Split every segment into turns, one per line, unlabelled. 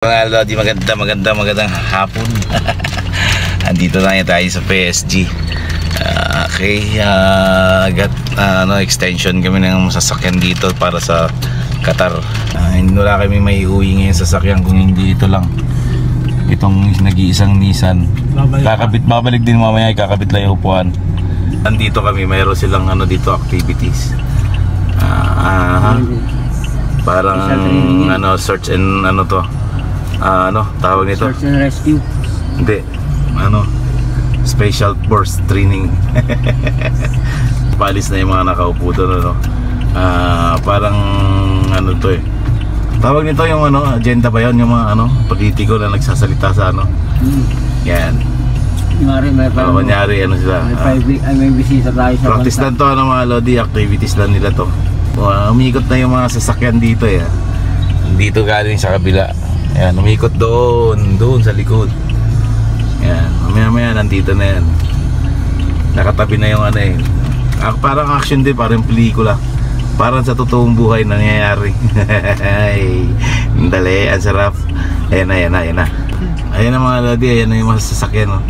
Mga Lodi, magandang hapon. Andito na tayo sa PSG. Extension kami ng sasakyan dito para sa Qatar. Hindi wala kami may uwi ngayon sasakyan kung hindi ito lang. Itong nag-iisang Nissan. Babalik din mamaya, kakabit lang yung upuan. Andito kami, mayroon silang dito activities. Parang search and to. Tawag nito?
Search and rescue.
Hindi. Special force training. Palis na yung mga nakaupo doon, parang to tawag nito yung agenda ba yun? Yung mga politiko na nagsasalita sa yan. Kunyari sila.
May bisita tayo sa
practice lang to, mga Lodi, activities lang nila to. Umikot na yung mga sasakyan dito dito galing sa kabila. Ayan, umikot doon sa likod. Ayan, mamaya nandito na yan. Nakatabi na yung parang action din, parang pelikula. Parang sa totoong buhay nangyayari. Dali, ang sarap. Ayan na. Ayan na mga Lodi, ayan na yung mga sasakyan.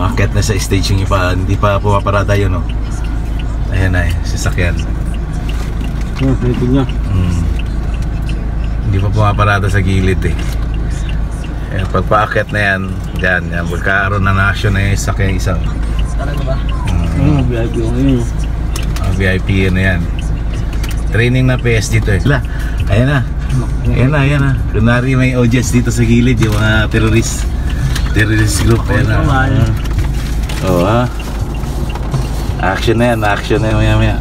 Akit na sa stage yung iba, hindi pa pumaparada yun. Ayan na, sasakyan.
Pwede niya.
Hindi pa pumaparada sa gilid pagpa-akit na yan, dyan magkakaroon ng action na yung sakyan isa.
Talaga ba? VIP
VIP yan. Training na PS dito Ayan na. Kunwari may audience dito sa gilid, yung mga terrorist group. Action na yan maya.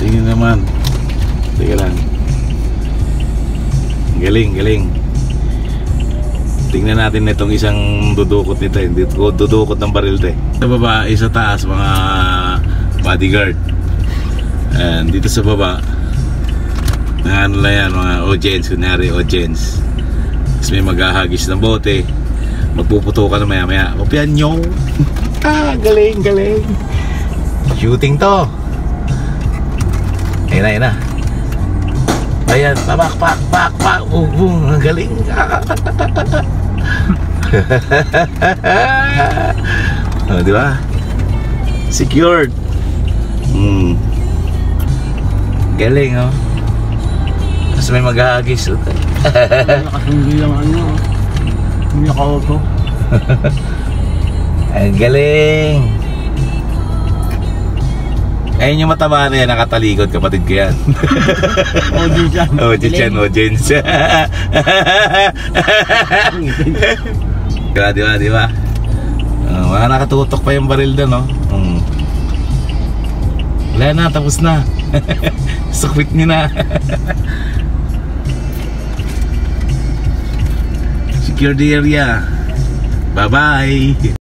Tingin naman. Teka lang. Galing. Tingnan natin itong isang dudukot nito. Hindi dudukot ng baril Sa baba, sa taas mga bodyguard. And dito sa baba lang yan, mga audience. Kunyari audience. Tapos may maghahagis ng bote. Magpuputukan na maya. Opian nyo. Galing. Shooting to. Ayan na. Ayan, pak. Ang galing. Di ba? Secured. Galing, Tapos may maghahagis.
Nakasundi lang hindi naka-auto.
Ang galing. Ayun yung mataba na yan, nakatalikod, kapatid ko yan. Audience. Di ba? Mga nakatutok pa yung baril doon, Wala na, tapos na. Sukwit nyo na. Secure the area. Bye-bye.